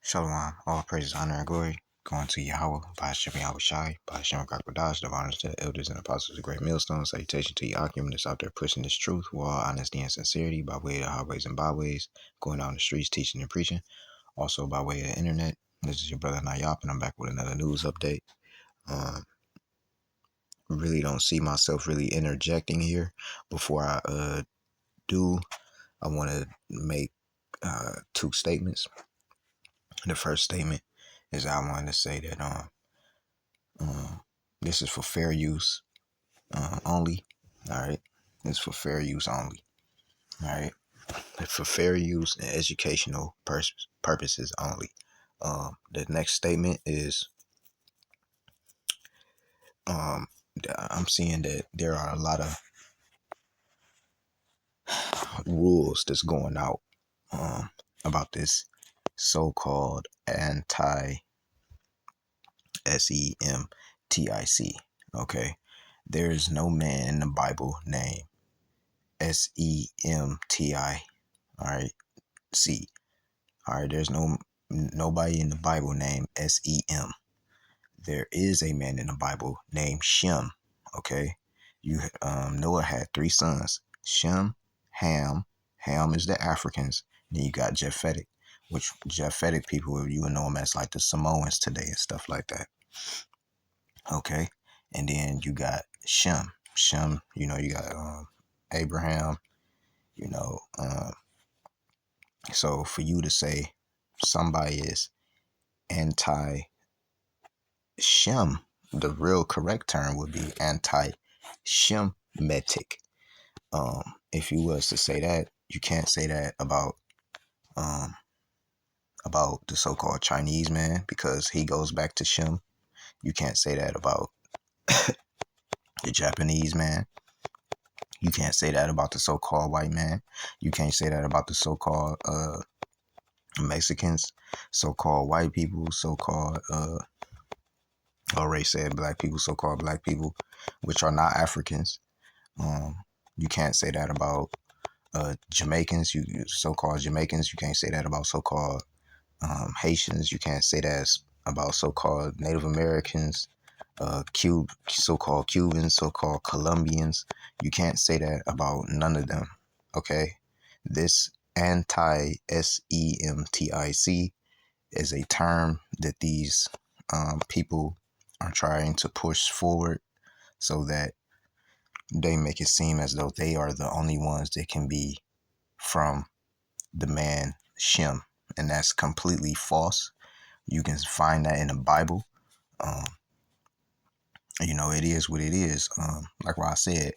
Shalom, all praises, honor, and glory, going to Yahweh, by Hashem Yahweh Shai, by Hashem Kakwadash, the honors to the elders and apostles of Great Millstone, salutation to Yakim that's out there pushing this truth with all honesty and sincerity by way of the highways and byways, going out in the streets teaching and preaching, also by way of the internet. This is your brother Nayap, and I'm back with another news update. Really don't see myself really interjecting here. Before I do, I want to make two statements. The first statement is I wanted to say that this is for fair use only. All right, it's for fair use only. All right, it's for fair use and educational purposes only. The next statement is I'm seeing that there are a lot of rules that's going out about this so-called anti-SEMTIC. Okay, there is no man in the Bible named SEMTI. All right, C. All right, there's nobody in the Bible named SEM. There is a man in the Bible named Shem. Okay, Noah had three sons: Shem, Ham. Ham is the Africans. Then you got Japhetic, which Japhetic people you would know them as like the Samoans today and stuff like that. Okay, and then you got Shem. Shem, you got Abraham. So for you to say somebody is anti-Shem, the real correct term would be anti-Shemitic. If you was to say that, you can't say that about the so-called Chinese man because he goes back to Shem. You can't say that about the Japanese man. You can't say that about the so-called white man. You can't say that about the so-called Mexicans, so-called white people, so-called already said black people, so-called black people, which are not Africans. You can't say that about Jamaicans, you so-called Jamaicans. You can't say that about so-called Haitians. You can't say that about so-called Native Americans, so-called Cubans, so-called Colombians. You can't say that about none of them. Okay, this anti-SEMTIC is a term that these people are trying to push forward so that they make it seem as though they are the only ones that can be from the man Shem, and that's completely false. You can find that in the Bible. It is what it is. Like what I said,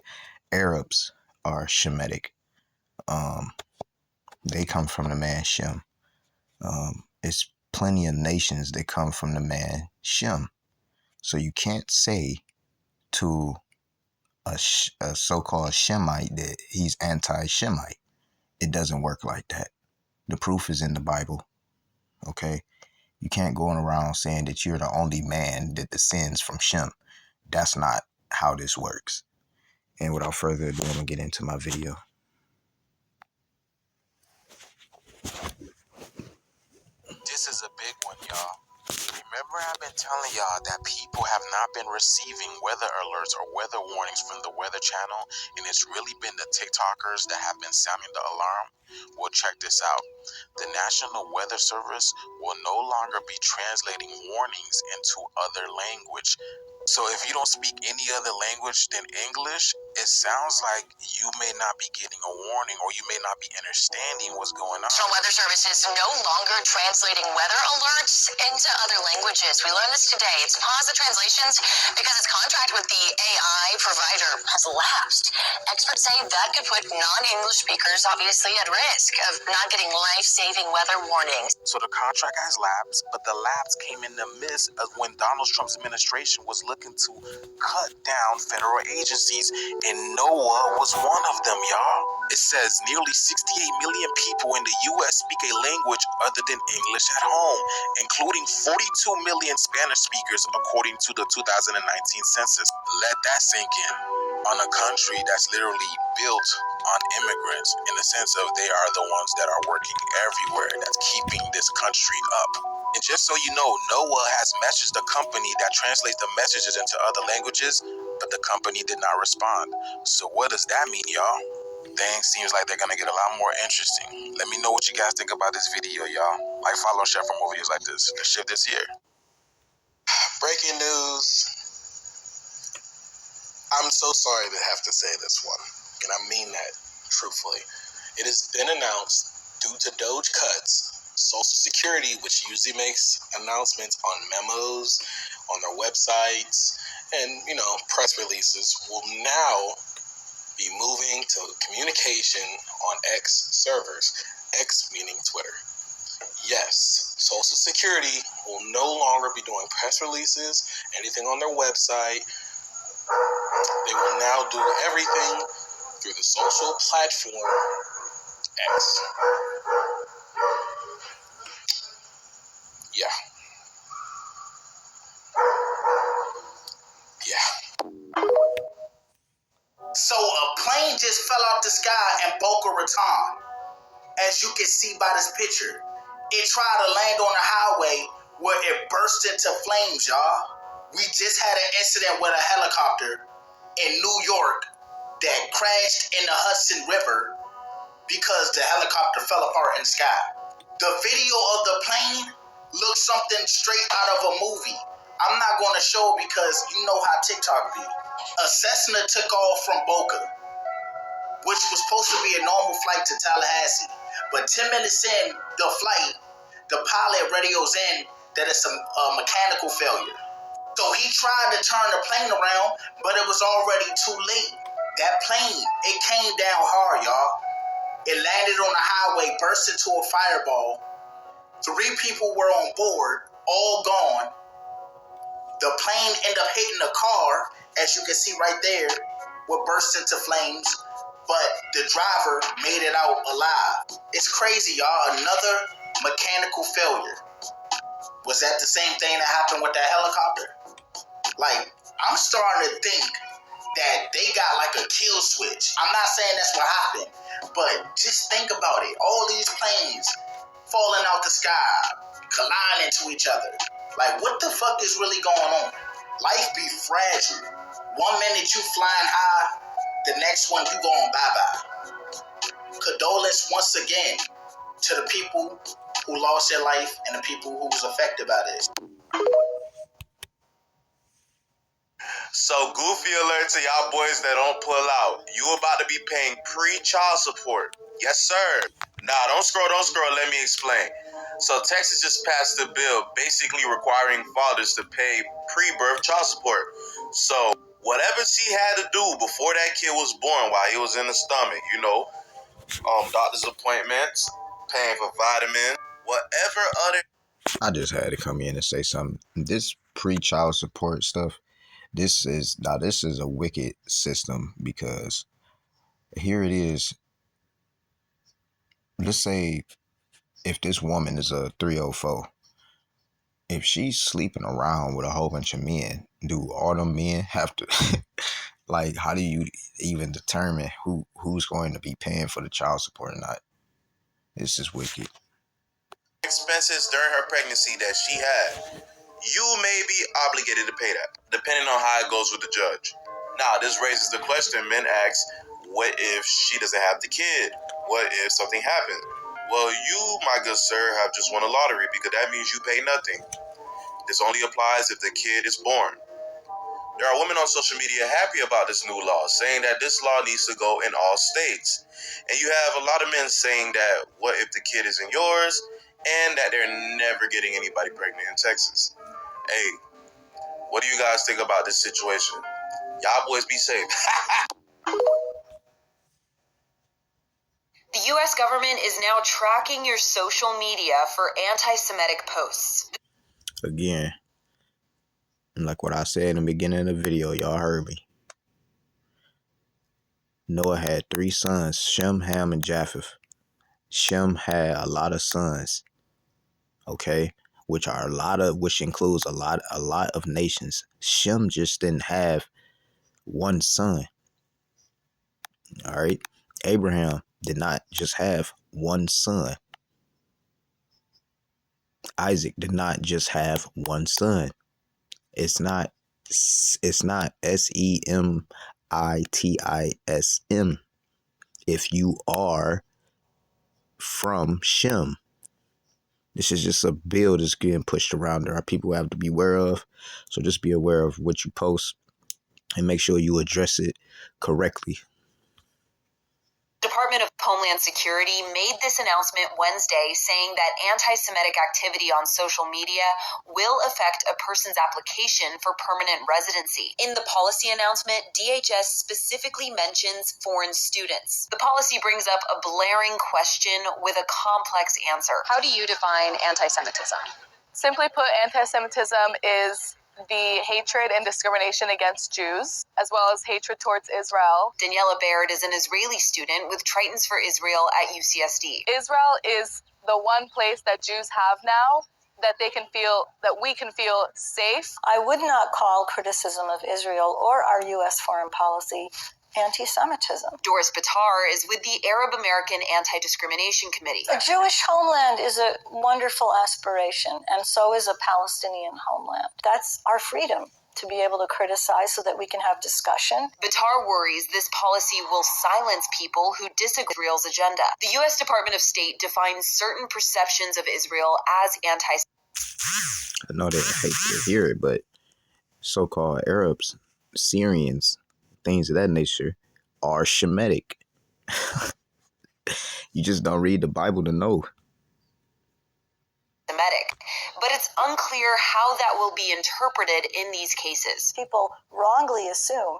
Arabs are Shemitic. They come from the man Shem. It's plenty of nations that come from the man Shem. So you can't say to a so-called Shemite that he's anti-Shemite. It doesn't work like that. The proof is in the Bible. Okay? You can't go around saying that you're the only man that descends from Shem. That's not how this works. And without further ado, I'm going to get into my video. This is a big one, y'all. Remember, I've been telling y'all that people have not been receiving weather alerts or weather warnings from the Weather Channel, and it's really been the TikTokers that have been sounding the alarm? Well, check this out. The National Weather Service will no longer be translating warnings into other language. So if you don't speak any other language than English, it sounds like you may not be getting a warning or you may not be understanding what's going on. National Weather Service is no longer translating weather alerts into other languages. We learned this today. It's paused the translations because its contract with the AI provider has lapsed. Experts say that could put non-English speakers obviously at risk of not getting life-saving weather warnings. So the contract has lapsed, but the lapse came in the midst of when Donald Trump's administration was looking to cut down federal agencies, and NOAA was one of them, y'all. It says nearly 68 million people in the U.S. speak a language other than English at home, including 42 million Spanish speakers, according to the 2019 census. Let that sink in. on a country that's literally built on immigrants, in the sense of they are the ones that are working everywhere, that's keeping this country up. And just so you know, Noah has messaged the company that translates the messages into other languages, but the company did not respond. So what does that mean, y'all? Things seems like they're gonna get a lot more interesting. Let me know what you guys think about this video, y'all. Like, follow, share for more videos like this. Let's shift this here. Breaking news. I'm so sorry to have to say this one, and I mean that truthfully. It has been announced, due to Doge cuts, Social Security, which usually makes announcements on memos, on their websites, and, press releases, will now be moving to communication on X servers. X meaning Twitter. Yes, Social Security will no longer be doing press releases, anything on their website. They will now do everything through the social platform X. Yeah. So a plane just fell out the sky in Boca Raton, as you can see by this picture. It tried to land on the highway where it burst into flames, y'all. We just had an incident with a helicopter in New York that crashed in the Hudson River because the helicopter fell apart in the sky. The video of the plane looks something straight out of a movie. I'm not going to show it because you know how TikTok be. A Cessna took off from Boca, which was supposed to be a normal flight to Tallahassee. But 10 minutes in the flight, the pilot radios in that it's a mechanical failure. So he tried to turn the plane around, but it was already too late. That plane, it came down hard, y'all. It landed on the highway, burst into a fireball. 3 people were on board, all gone. The plane ended up hitting a car, as you can see right there, what burst into flames, but the driver made it out alive. It's crazy, y'all. Another mechanical failure. Was that the same thing that happened with that helicopter? Like, I'm starting to think that they got like a kill switch. I'm not saying that's what happened, but just think about it. All these planes falling out the sky, colliding into each other. Like, what the fuck is really going on? Life be fragile. One minute you flying high, the next one you going bye-bye. Condolence once again to the people who lost their life and the people who was affected by this. So, goofy alert to y'all boys that don't pull out. You about to be paying pre-child support. Yes, sir. Nah, don't scroll, let me explain. So, Texas just passed a bill basically requiring fathers to pay pre-birth child support. So, whatever she had to do before that kid was born while he was in the stomach, doctor's appointments, paying for vitamins, whatever other... I just had to come in and say something. This pre-child support stuff, this is a wicked system, because here it is. Let's say if this woman is a 304, if she's sleeping around with a whole bunch of men, do all them men have to like, how do you even determine who's going to be paying for the child support or not? This is wicked. Expenses during her pregnancy that she had, you may be obligated to pay that, depending on how it goes with the judge. Now, this raises the question men ask, what if she doesn't have the kid? What if something happens? Well, you, my good sir, have just won a lottery, because that means you pay nothing. This only applies if the kid is born. There are women on social media happy about this new law, saying that this law needs to go in all states. And you have a lot of men saying that, what if the kid isn't yours, and that they're never getting anybody pregnant in Texas. Hey, what do you guys think about this situation? Y'all boys be safe. The U.S. government is now tracking your social media for anti-Semitic posts. Again, like what I said in the beginning of the video, y'all heard me. Noah had 3 sons, Shem, Ham, and Japheth. Shem had a lot of sons, okay, which includes a lot of nations. Shem just didn't have one son. All right. Abraham did not just have one son. Isaac did not just have one son. It's not SEMITISM. If you are from Shem. This is just a bill that's getting pushed around. There are people who have to be aware of. So just be aware of what you post and make sure you address it correctly. Department of Homeland Security made this announcement Wednesday, saying that anti-Semitic activity on social media will affect a person's application for permanent residency. In the policy announcement, DHS specifically mentions foreign students. The policy brings up a blaring question with a complex answer. How do you define anti-Semitism? Simply put, anti-Semitism is the hatred and discrimination against Jews, as well as hatred towards Israel. Daniela Baird is an Israeli student with Tritons for Israel at UCSD. Israel is the one place that Jews have now that we can feel safe. I would not call criticism of Israel or our U.S. foreign policy anti-Semitism. Doris Batar is with the Arab American Anti-Discrimination Committee. A Jewish homeland is a wonderful aspiration, and so is a Palestinian homeland. That's our freedom to be able to criticize so that we can have discussion. Batar worries this policy will silence people who disagree with Israel's agenda. The U.S. Department of State defines certain perceptions of Israel as I know they hate to hear it, but so-called Arabs, Syrians, things of that nature are Shemitic. You just don't read the Bible to know. Semitic, but it's unclear how that will be interpreted in these cases. People wrongly assume,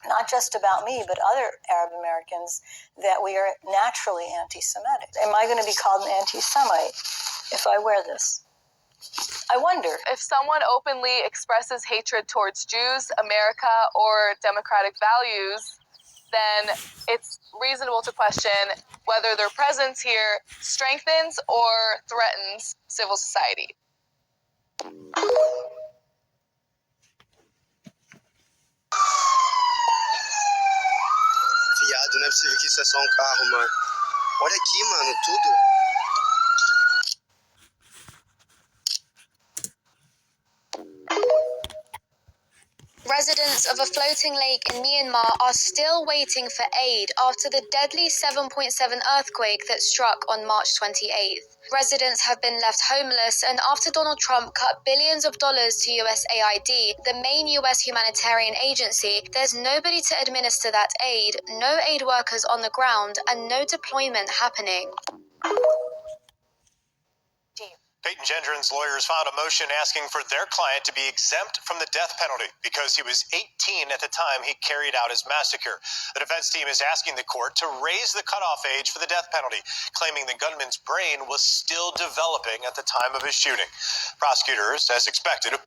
not just about me, but other Arab Americans, that we are naturally anti-Semitic. Am I going to be called an anti-Semite if I wear this? I wonder. If someone openly expresses hatred towards Jews, America, or democratic values, then it's reasonable to question whether their presence here strengthens or threatens civil society. Viado, não é possível que isso é só carro, mano. Olha aqui, mano, tudo. Residents of a floating lake in Myanmar are still waiting for aid after the deadly 7.7 earthquake that struck on March 28th. Residents have been left homeless, and after Donald Trump cut billions of dollars to USAID, the main US humanitarian agency, there's nobody to administer that aid, no aid workers on the ground, and no deployment happening. Peyton Gendron's lawyers filed a motion asking for their client to be exempt from the death penalty because he was 18 at the time he carried out his massacre. The defense team is asking the court to raise the cutoff age for the death penalty, claiming the gunman's brain was still developing at the time of his shooting. Prosecutors, as expected,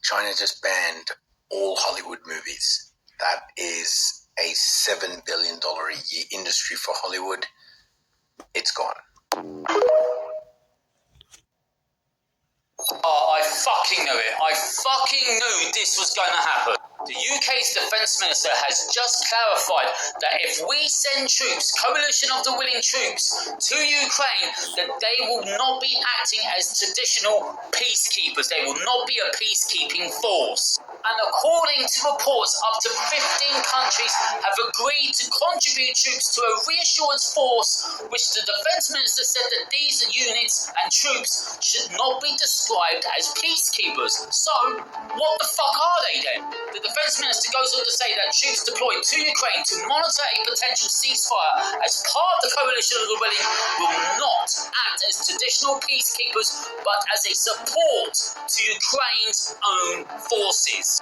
China just banned all Hollywood movies. That is a $7 billion a year industry for Hollywood. It's gone. Oh, I fucking knew it. I fucking knew this was going to happen. The UK's defence minister has just clarified that if we send troops, coalition of the willing troops, to Ukraine, that they will not be acting as traditional peacekeepers. They will not be a peacekeeping force. And according to reports, up to 15 countries have agreed to contribute troops to a reassurance force, which the defence minister said that these units and troops should not be described as peacekeepers. So, what the fuck are they then? The defence minister goes on to say that troops deployed to Ukraine to monitor a potential ceasefire as part of the coalition of the willing will not act as traditional peacekeepers, but as a support to Ukraine's own forces.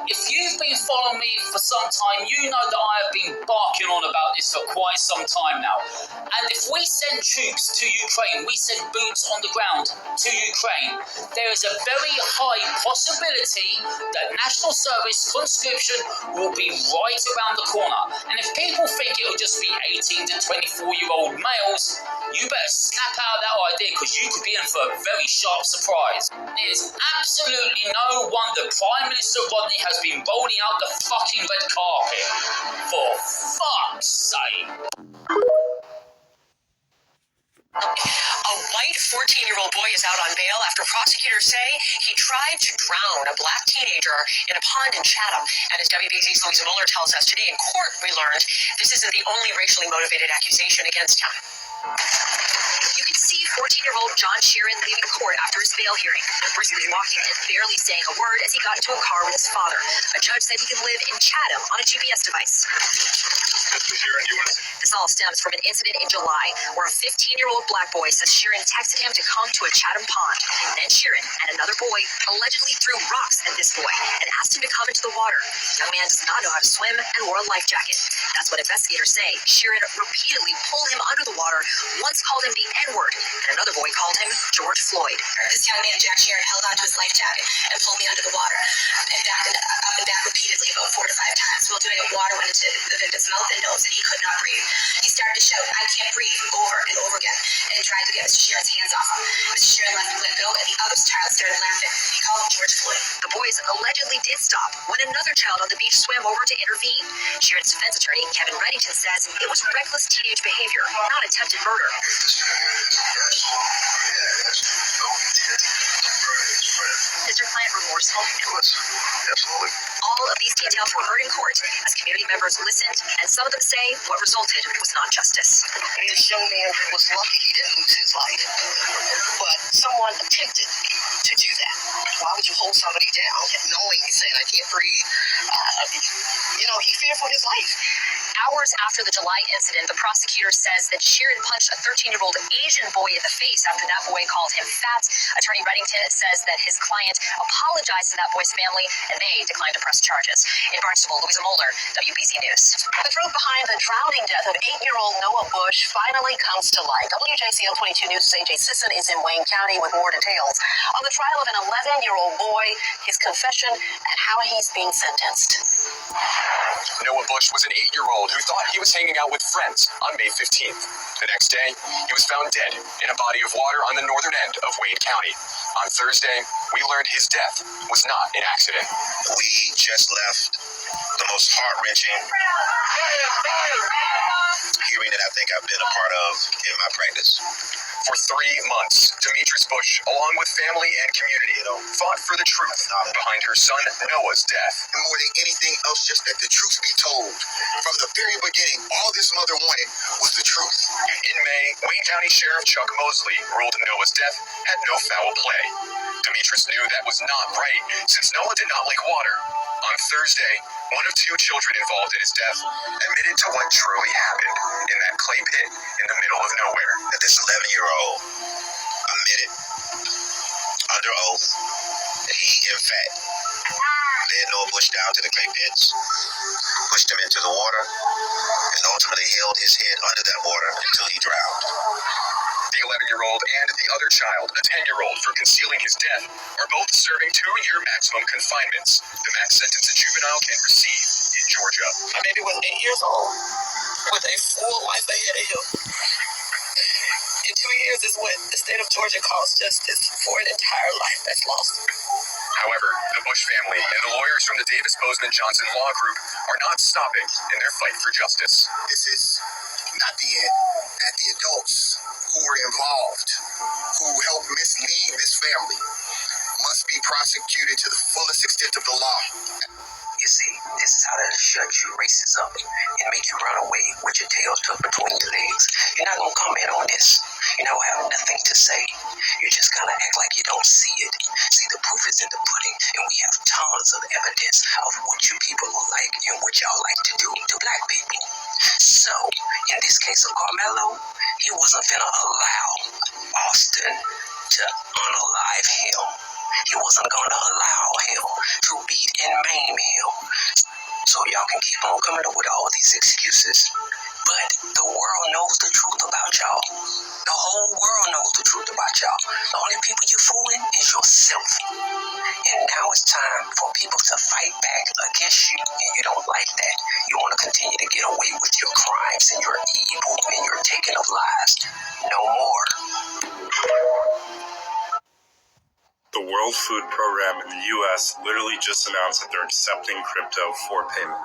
If you've been following me for some time, you know that I have been barking on about this for quite some time now. And if we send troops to Ukraine, we send boots on the ground to Ukraine, there is a very high possibility that national service mass conscription will be right around the corner. And if people think it'll just be 18 to 24-year-old males, you better snap out that idea, because you could be in for a very sharp surprise. It is absolutely no wonder Prime Minister Rodney has been rolling out the fucking red carpet. For fuck's sake. A white 14-year-old boy is out on bail after prosecutors say he tried to drown a black teenager in a pond in Chatham. And as WBZ's Louisa Mueller tells us today in court, we learned this isn't the only racially motivated accusation against him. You can see 14-year-old John Sheeran leaving court after his bail hearing, briskly walking and barely saying a word as he got into a car with his father. A judge said he can live in Chatham on a GPS device. This all stems from an incident in July where a 15-year-old black boy says Sheeran texted him to come to a Chatham pond. Then Sheeran and another boy allegedly threw rocks at this boy and asked him to come into the water. The young man does not know how to swim and wore a life jacket. That's what investigators say. Sheeran repeatedly pulled him under the water, once called him the N-word, and another boy called him George Floyd. This young man, Jack Sheeran, held onto his life jacket and pulled me under the water and up and back repeatedly about 4 to 5 times. While doing it, water went into the victim's mouth and nose, and he could not breathe. He started to shout, "I can't breathe," over and over again, and tried to get Mr. Sheeran's hands off him. Mr. Sheeran let go, and the other child started laughing. He called him George Floyd. The boys allegedly did stop when another child on the beach swam over to intervene. Sheeran's defense attorney, Kevin Reddington, says it was reckless teenage behavior, not attempted murder. Is your client remorseful? Absolutely. All of these details were heard in court as community members listened, and some of them say what resulted was not justice. This young man was lucky he didn't lose his life, but someone attempted to do that. Why would you hold somebody down knowing he's saying, "I can't breathe"? He feared for his life. Hours after the July incident, the prosecutor says that Sheeran punched a 13-year-old Asian boy in the face after that boy called him fat. Attorney Reddington says that his client apologized to that boy's family, and they declined to press charges. In Barnstable, Louisa Mueller, WBZ News. The truth behind the drowning death of 8-year-old Noah Bush finally comes to light. WJCL 22 News' AJ Sisson is in Wayne County with more details on the trial of an 11-year-old boy, his confession, and how he's being sentenced. Noah Bush was an 8-year-old who thought he was hanging out with friends on May 15th. The next day, he was found dead in a body of water on the northern end of Wayne County. On Thursday, we learned his death was not an accident. We just left the most heart-wrenching hearing that I think I've been a part of in my practice. For 3 months, Demetrius Bush, along with family and community, fought for the truth behind her son Noah's death. More than anything else, just that the truth be told. From the very beginning, all this mother wanted was the truth. In May, Wayne County Sheriff Chuck Mosley ruled Noah's death had no foul play. Demetrius knew that was not right, since Noah did not like water. On Thursday, one of 2 children involved in his death admitted to what truly happened in that clay pit in the middle of nowhere. That this 11-year-old admitted under oath that he, in fact, led Noah Bush down to the clay pits, pushed him into the water, and ultimately held his head under that water until he drowned. The 11-year-old and the other child, a 10-year-old, for concealing his death, are both serving 2-year maximum confinements, the max sentence a juvenile can receive in Georgia. My baby was 8 years old with a full life ahead of him. And 2 years is what the state of Georgia calls justice for an entire life that's lost. However, the Bush family and the lawyers from the Davis Bozeman Johnson Law Group are not stopping in their fight for justice. This is not the end. That the adults who were involved, who helped mislead this family, must be prosecuted to the fullest extent of the law. You see, this is how they'll shut you races up and make you run away with your tail tucked between your legs. You're not going to comment on this. You're not going to have nothing to say. You just kind of act like you don't see it. See, the proof is in the pudding, and we have tons of evidence of what you people are like and what y'all like to do to black people. So, in this case of Carmelo, he wasn't finna allow Austin to unalive him. He wasn't gonna allow him to beat and maim him. So y'all can keep on coming up with all these excuses, but the world knows the truth about y'all. The whole world knows the truth about y'all. The only people you fooling is yourself. And now it's time for people to fight back against you, and you don't like that. You want to continue to get away with your crimes and your evil and your taking of lives. No more. The World Food Program in the U.S. literally just announced that they're accepting crypto for payment.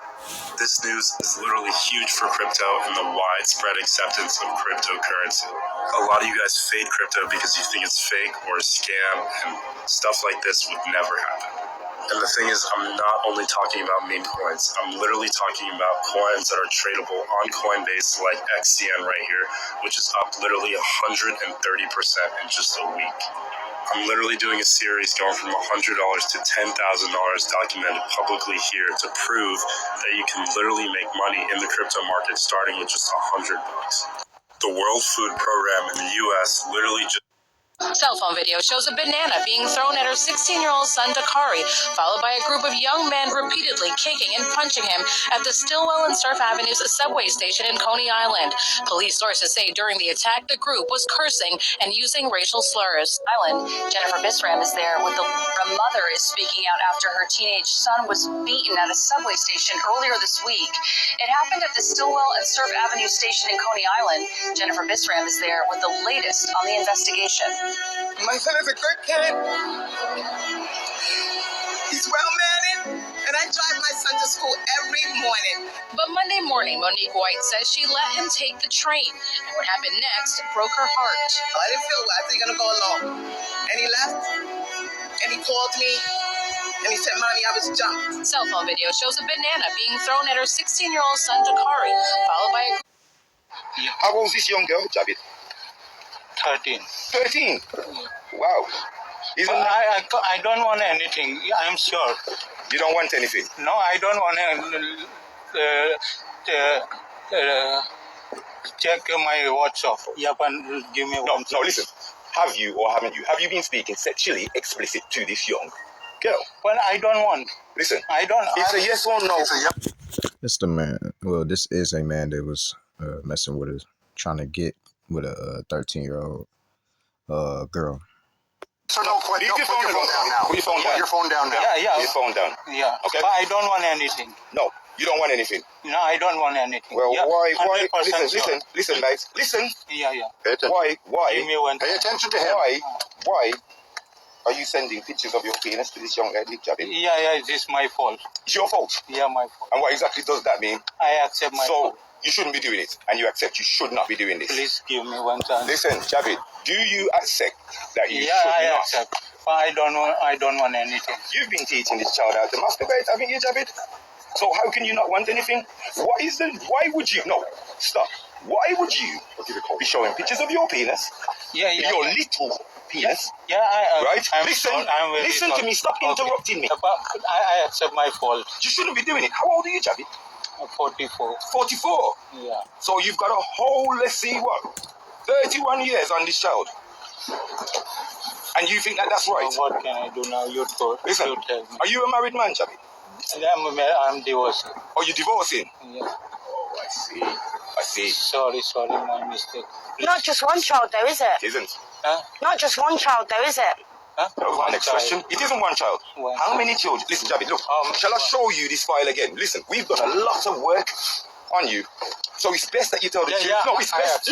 This news is literally huge for crypto and the widespread acceptance of cryptocurrency. A lot of you guys fade crypto because you think it's fake or a scam, and stuff like this would never happen. And the thing is, I'm not only talking about meme coins. I'm literally talking about coins that are tradable on Coinbase like XCN right here, which is up literally 130% in just a week. I'm literally doing a series going from $100 to $10,000 documented publicly here to prove that you can literally make money in the crypto market starting with just $100. The World Food Program in the U.S. literally just Cell phone video shows a banana being thrown at her 16-year-old son, Dakari, followed by a group of young men repeatedly kicking and punching him at the Stillwell and Surf Avenue's subway station in Coney Island. Police sources say during the attack, the group was cursing and using racial slurs. Jennifer Bisram is there with a mother is speaking out after her teenage son was beaten at a subway station earlier this week. It happened at the Stillwell and Surf Avenue station in Coney Island. Jennifer Bisram is there with the latest on the investigation. My son is a good kid. He's well mannered, and I drive my son to school every morning. But Monday morning, Monique White says she let him take the train, and what happened next broke her heart. I didn't feel well. I said, you're going to go alone. And he left, and he called me, and he said, Mommy, I was jumped. Cell phone video shows a banana being thrown at her 16-year-old son, Dakari, followed by a... How old is this young girl, Javid? 13. 13? Wow. Isn't But that... I don't want anything, I'm sure. You don't want anything? No, I don't want to check my WhatsApp. You can give me one. No, listen. Have you or haven't you? Have you been speaking sexually explicit to this young girl? Well, I don't want. Listen, I don't. It's a yes or no. It's a yes. This the man. Well, this is a man that was messing with us, trying to get with a 13-year-old girl. So no, put your phone down now. Put your phone down. Put your phone down now. Yeah. Put your phone down. Yeah. Okay. But I don't want anything. No, you don't want anything. No, I don't want anything. Well, yeah, why? Sure. Listen, guys. Listen. Yeah. Pay attention. Why? Give me one. Pay attention to him. Why are you sending pictures of your penis to this young lady, Javi? Yeah, it is my fault. It's your fault. Yeah, my fault. And what exactly does that mean? I accept my fault. So you shouldn't be doing it, and you accept you should not be doing this. Please give me one chance. Listen, Javid, do you accept that you should I not? accept. But I don't want anything. You've been teaching this child how to masturbate, haven't you, Javid? So how can you not want anything? Why would you? No, stop. Why would you be showing pictures of your penis? Yeah. Your little penis. Yeah, right? Listen to me. Stop interrupting me. But I accept my fault. You shouldn't be doing it. How old are you, Javid? 44. 44? Yeah. So you've got a whole, let's see what, 31 years on this child. And you think that that's right? So what can I do now? You tell me. Are you a married man, Javid? I'm divorcing. Oh, you're divorcing? Yeah. Oh, I see. Sorry, my mistake. Please. Not just one child, though, is it? It isn't. Huh? Not just one child, though, is it? Huh? That was my next question. It isn't one child. How many children? Listen, Javid, look. Shall I show you this file again? Listen, we've done a lot of work on you. So it's best that you tell the truth. Yeah, no, it's best.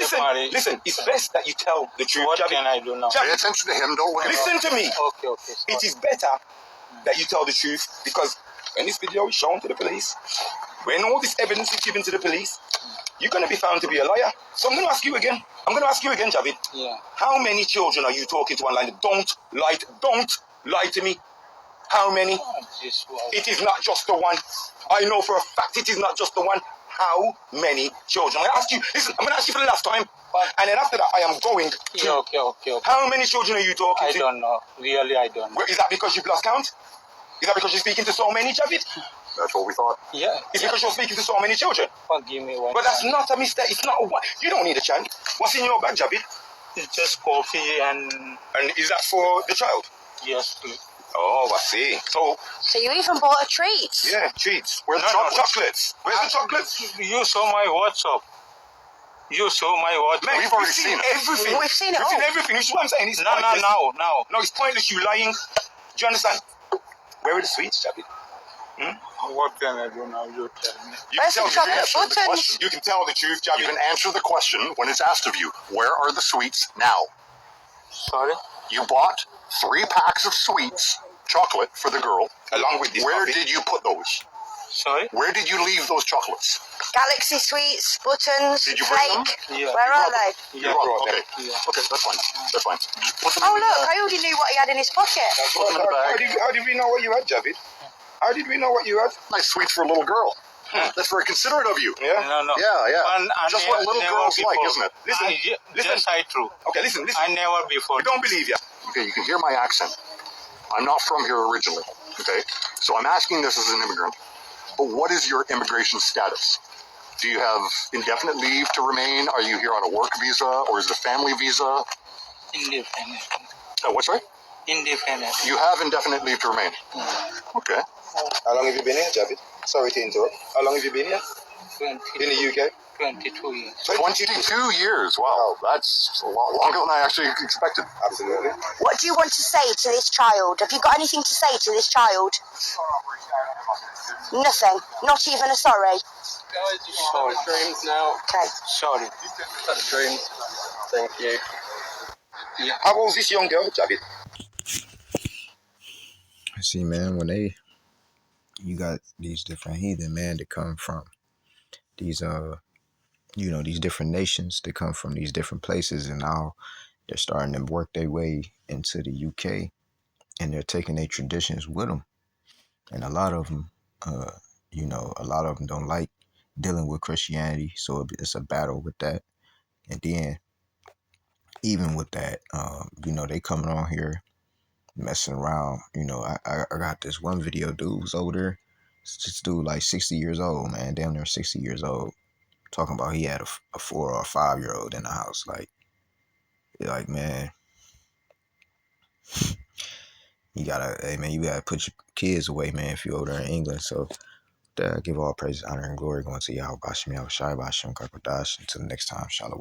Listen, it's best that you tell the truth. What Javid, can I do now? Pay attention to him, don't worry. Listen to me. Okay. It is better that you tell the truth, because when this video is shown to the police, when all this evidence is given to the police, you're going to be found to be a liar. So I'm going to ask you again, Javid. Yeah. How many children are you talking to online? Don't lie to me. How many? It is not just the one. I know for a fact it is not just the one. How many children? I'm going to ask you for the last time. And then after that, I am going to... Yeah, okay. How many children are you talking to? I don't know. Really, I don't know. Is that because you've lost count? Is that because you're speaking to so many, Javid? That's what we thought. Yeah. It's because you're speaking to so many children. Give me one. But that's not a mistake. It's not a one. You don't need a chant. What's in your bag, Javid? It's just coffee and... And is that for the child? Yes, please. Oh, I see. So you even bought a treat? Yeah, treats. Where's the chocolates? Where's the chocolates? You saw my WhatsApp. You show my watch. Man, we've already seen everything. We've seen it We've all. seen everything. This is what I'm saying. It's No, pointless. now. No, it's pointless. You lying. Do you understand? Where are the sweets, Javid? What can I do now? You tell me. You can tell the truth. You can tell the truth, Javid. You can answer the question when it's asked of you. Where are the sweets now? Sorry? You bought 3 packs of sweets, chocolate, for the girl. Along with this Where coffee. did you put those? Sorry? Where did you leave those chocolates? Galaxy sweets, buttons, Did you bring them? flake. Yeah. Where are they? You brought them. Okay. Okay, that's fine. That's fine. Just put them Oh in look, I already knew what he had in his pocket. Put them in the bag. How did we know what you had, Javid? How did we know what you had? Nice sweets for a little girl. That's very considerate of you. Yeah? No. Yeah. And Just what little never girls like, before. isn't it? Listen, listen. Just I true. Okay, listen. I never before. We don't believe you. Okay, you can hear my accent. I'm not from here originally, okay? So I'm asking this as an immigrant. But what is your immigration status? Do you have indefinite leave to remain? Are you here on a work visa or is it a family visa? Independent. What's right? Independent. You have indefinite leave to remain. Okay. How long have you been here, Javid? Sorry to interrupt. How long have you been here? 20, In the UK? 22 years. 22 years. Wow, that's a lot longer than I actually expected. Absolutely. What do you want to say to this child? Have you got anything to say to this child? Nothing. Not even a sorry. Sorry. Dreams now. Okay. Sorry. That's dreams. Thank you. How old's this young girl, Javid? See, man, you got these different heathen, man, that come from these these different nations that come from these different places, and now they're starting to work their way into the UK, and they're taking their traditions with them. And a lot of them, don't like dealing with Christianity, so it's a battle with that. And then, even with that, they coming on here messing around. I got this one video, dude was over there. This dude like 60 years old, man, damn near 60 years old, talking about he had a 4 or a 5-year-old in the house. Like, man, you gotta put your kids away, man, if you're over there in England. So give all praise, honor, and glory going to Yahweh Bashim Yahweh Shai Bashim Kakodash. Until next time, Shalom.